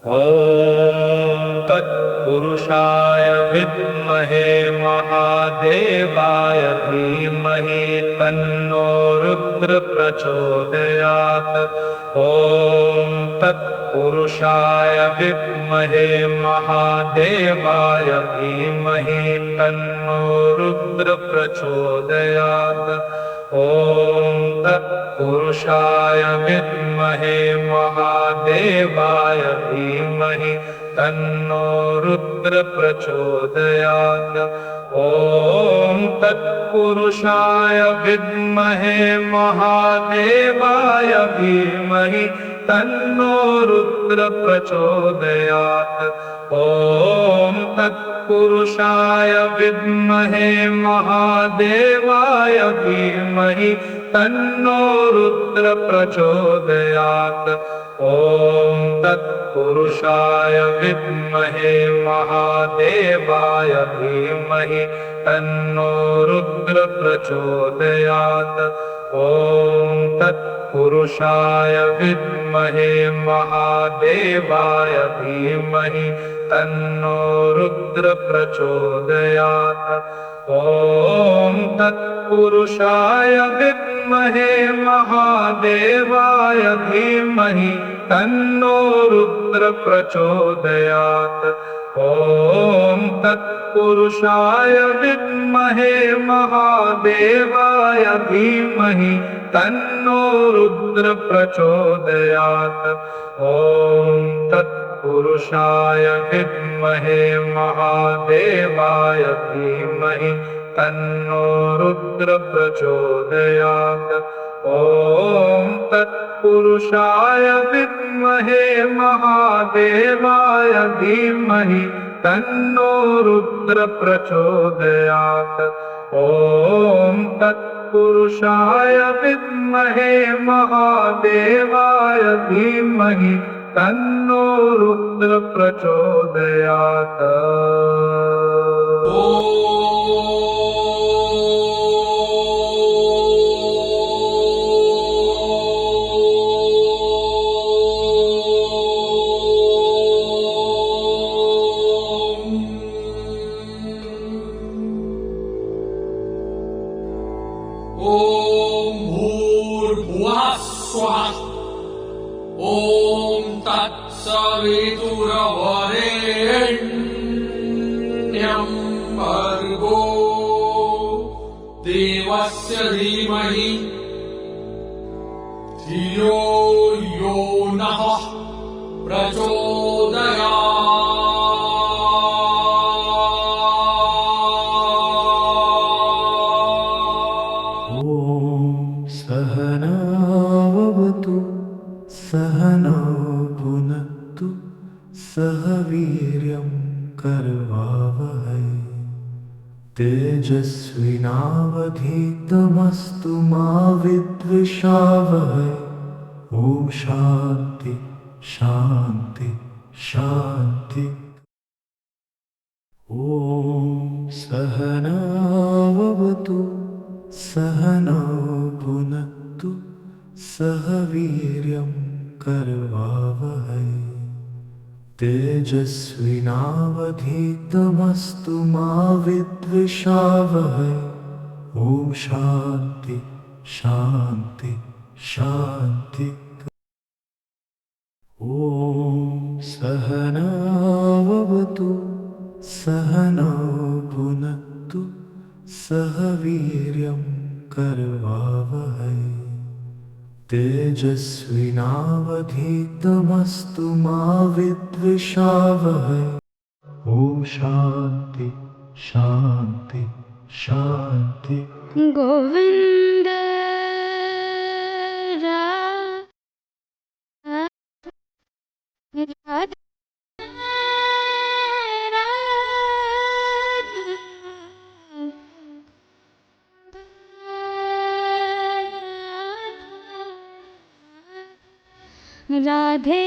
ॐ तत्पुरुषाय विद्महे महादेवाय धीमहि तन्नो रुद्र प्रचोदयात्। ॐ तत्पुरुषाय विद्महे महादेवाय धीमहि तन्नो रुद्र प्रचोदयात्। ॐ तत्पुरुषाय विद्महे महादेवाय धीमहि तन्नो रुद्र प्रचोदयात्। ॐ तत्पुरुषाय विद्महे महादेवाय धीमहि तन्नो रुद्र प्रचोदयात्। ॐ तत्पुरुषाय विद्महे महादेवाय धीमहि तन्नो रुद्र प्रचोदयात्। ॐ तत्पुरुषाय विद्महे महादेवाय धीमहि तन्नो रुद्र प्रचोदयात्। ॐ तत्पुरुषाय विद्महे महादेवाय धीमहि तन्नो रुद्र प्रचोदयात्। ॐ तत्पुरुषाय विद्महे महादेवाय धीमहि तन्नो रुद्र प्रचोदयात्। ॐ तत्पुरुषाय विद्महे महादेवाय धीमहि तन्नो रुद्र प्रचोदयात्। ॐ तत्पुरुषाय विद्महे महादेवाय धीमहि तन्नो रुद्र प्रचोदयात्। ॐ तत्पुरुषाय विद्महे महादेवाय धीमहि तन्नो रुद्र प्रचोदयात्। ॐ तत्पुरुषाय विद्महे महादेवाय धीमहि तन्नो रुद्र प्रचोदयात्। ॐ भूर्भुवः स्वः। ॐ तत्सवितुर्वरेण्यं भर्गो देवस्य धीमहि धियो यो नः प्रचोदयात्। सहनावतु सहनौ भुनक्तु सह वीर्यं करवावहै तेजस्विनावधीतमस्तु मा विद्विषावहै। ॐ शान्ति शान्ति शान्ति। ॐ सहनावतु सहनौ भुनक्तु सह वीर्यं करवावहै तेजस्विनावधीतमस्तु मा विद्विषावहै। ॐ शान्ति शान्ति शान्ति। ॐ सहनावतु सहनौ भुनक्तु सह वीर्यं करवावहै तेजस्विनावधीतमस्तु मा विद्विषावहै। ॐ शान्ति शान्ति शान्ति। गोविन्द राधे